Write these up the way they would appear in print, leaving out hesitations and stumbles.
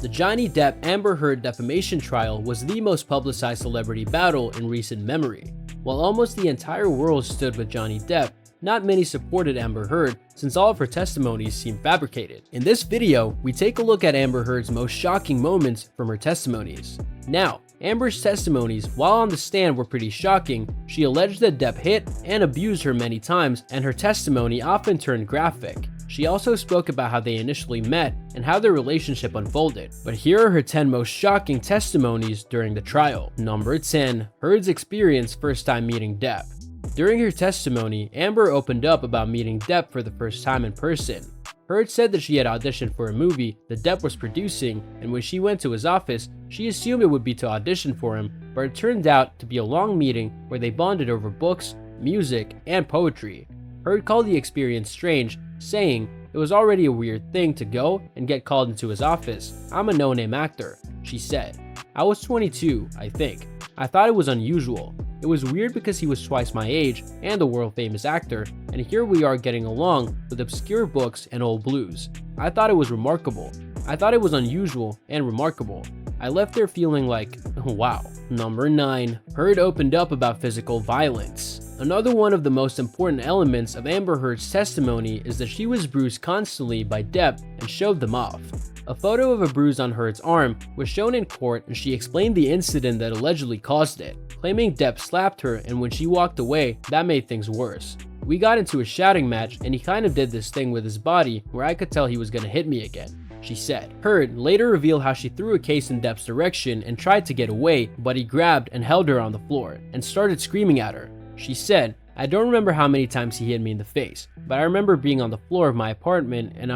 The Johnny Depp-Amber Heard defamation trial was the most publicized celebrity battle in recent memory. While almost the entire world stood with Johnny Depp, not many supported Amber Heard since all of her testimonies seemed fabricated. In this video, we take a look at Amber Heard's most shocking moments from her testimonies. Now, Amber's testimonies, while on the stand, were pretty shocking. She alleged that Depp hit and abused her many times, and her testimony often turned graphic. She also spoke about how they initially met and how their relationship unfolded. But here are her 10 most shocking testimonies during the trial. Number 10. Heard's experience first time meeting Depp. During her testimony, Amber opened up about meeting Depp for the first time in person. Heard said that she had auditioned for a movie that Depp was producing, and when she went to his office, she assumed it would be to audition for him, but it turned out to be a long meeting where they bonded over books, music, and poetry. Heard called the experience strange, saying, "It was already a weird thing to go and get called into his office. I'm a no-name actor," she said. "I was 22, I think. I thought it was unusual. It was weird because he was twice my age and a world-famous actor, and here we are getting along with obscure books and old blues. I thought it was remarkable. I thought it was unusual and remarkable. I left there feeling like, wow." Number 9. Heard opened up about physical violence. Another one of the most important elements of Amber Heard's testimony is that she was bruised constantly by Depp and showed them off. A photo of a bruise on Heard's arm was shown in court, and she explained the incident that allegedly caused it, claiming Depp slapped her, and when she walked away, that made things worse. "We got into a shouting match and he kind of did this thing with his body where I could tell he was gonna hit me again," she said. Heard later revealed how she threw a case in Depp's direction and tried to get away, but he grabbed and held her on the floor and started screaming at her. She said, "I don't remember how many times he hit me in the face, but I remember being on the floor of my apartment and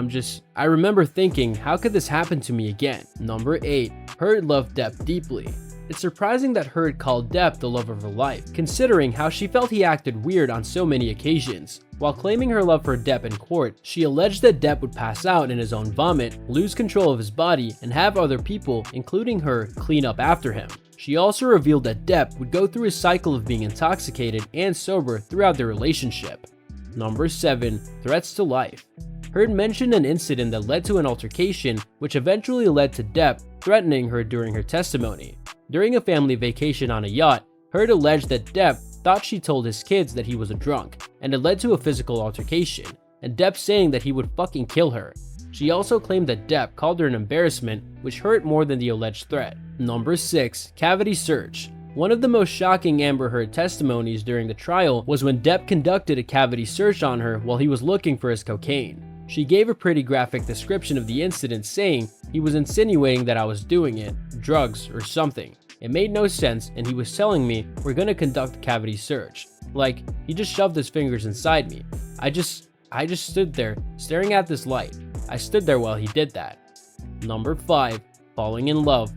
I remember thinking, how could this happen to me again?" Number 8. Heard loved Depp deeply. It's surprising that Heard called Depp the love of her life, considering how she felt he acted weird on so many occasions. While claiming her love for Depp in court, she alleged that Depp would pass out in his own vomit, lose control of his body, and have other people, including her, clean up after him. She also revealed that Depp would go through a cycle of being intoxicated and sober throughout their relationship. Number 7. Threats to life. Heard mentioned an incident that led to an altercation, which eventually led to Depp threatening her during her testimony. During a family vacation on a yacht, Heard alleged that Depp thought she told his kids that he was a drunk, and it led to a physical altercation, and Depp saying that he would fucking kill her. She also claimed that Depp called her an embarrassment, which hurt more than the alleged threat. Number 6. Cavity search. One of the most shocking Amber Heard testimonies during the trial was when Depp conducted a cavity search on her while he was looking for his cocaine. She gave a pretty graphic description of the incident, saying, "He was insinuating that I was doing it, drugs or something. It made no sense, and he was telling me, we're gonna conduct a cavity search. Like, he just shoved his fingers inside me. I just stood there, staring at this light. I stood there while he did that." Number 5. Falling in love.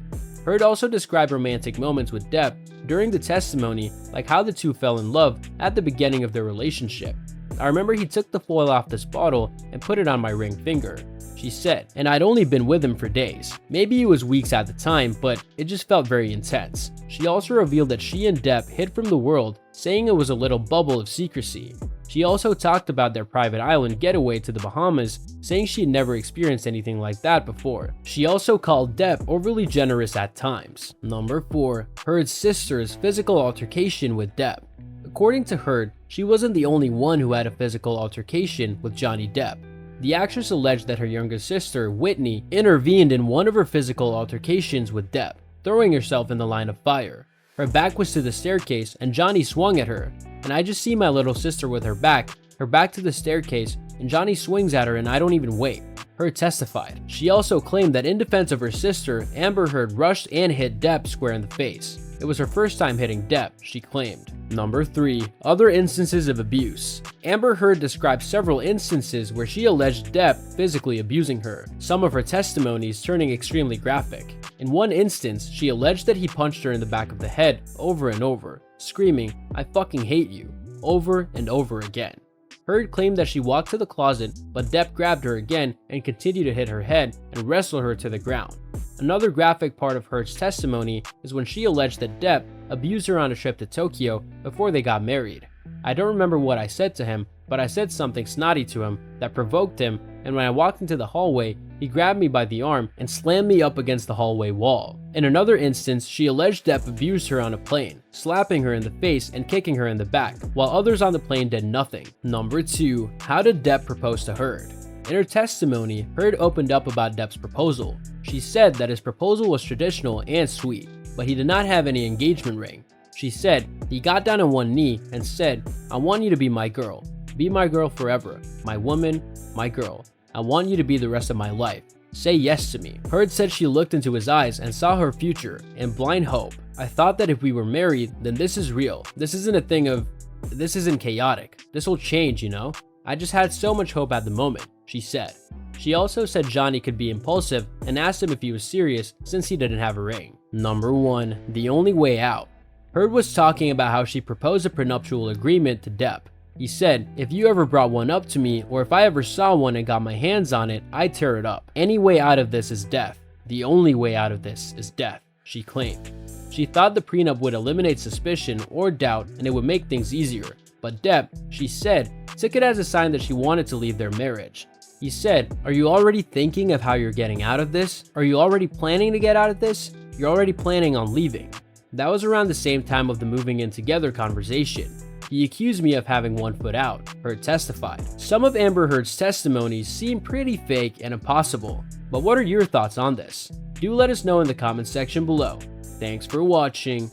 Heard also described romantic moments with Depp during the testimony, like how the two fell in love at the beginning of their relationship. "I remember he took the foil off this bottle and put it on my ring finger," she said, "and I'd only been with him for days. Maybe it was weeks at the time, but it just felt very intense." She also revealed that she and Depp hid from the world, saying it was a little bubble of secrecy. She also talked about their private island getaway to the Bahamas, saying she had never experienced anything like that before. She also called Depp overly generous at times. Number 4. Heard's sister's physical altercation with Depp. According to Heard, she wasn't the only one who had a physical altercation with Johnny Depp. The actress alleged that her younger sister, Whitney, intervened in one of her physical altercations with Depp, throwing herself in the line of fire. Her back was to the staircase and Johnny swung at her, and I just see my little sister with her back to the staircase, and Johnny swings at her and I don't even wait. Heard testified. She also claimed that in defense of her sister, Amber Heard rushed and hit Depp square in the face. It was her first time hitting Depp, she claimed. Number 3. Other instances of abuse. Amber Heard described several instances where she alleged Depp physically abusing her, some of her testimonies turning extremely graphic. In one instance, she alleged that he punched her in the back of the head over and over, screaming, "I fucking hate you," over and over again. Heard claimed that she walked to the closet, but Depp grabbed her again and continued to hit her head and wrestle her to the ground. Another graphic part of Heard's testimony is when she alleged that Depp abused her on a trip to Tokyo before they got married. "I don't remember what I said to him, but I said something snotty to him that provoked him, and when I walked into the hallway, He grabbed me by the arm and slammed me up against the hallway wall. In another instance, she alleged Depp abused her on a plane, slapping her in the face and kicking her in the back, while others on the plane did nothing. Number 2. How did Depp propose to Heard? In her testimony, Heard opened up about Depp's proposal. She said that his proposal was traditional and sweet, but he did not have any engagement ring. She said he got down on one knee and said, "I want you to be my girl. Be my girl forever. My woman, my girl. I want you to be the rest of my life. Say yes to me." Heard said she looked into his eyes and saw her future in blind hope. "I thought that if we were married, then this is real. This isn't chaotic. This will change, you know? I just had so much hope at the moment," she said. She also said Johnny could be impulsive and asked him if he was serious since he didn't have a ring. Number 1. The only way out. Heard was talking about how she proposed a prenuptial agreement to Depp. He said, "If you ever brought one up to me, or if I ever saw one and got my hands on it, I'd tear it up. Any way out of this is death. The only way out of this is death," she claimed. She thought the prenup would eliminate suspicion or doubt and it would make things easier. But Depp, she said, took it as a sign that she wanted to leave their marriage. He said, "Are you already thinking of how you're getting out of this? Are you already planning to get out of this? You're already planning on leaving." That was around the same time of the moving in together conversation. "He accused me of having one foot out," Heard testified. Some of Amber Heard's testimonies seem pretty fake and impossible, but what are your thoughts on this? Do let us know in the comments section below. Thanks for watching.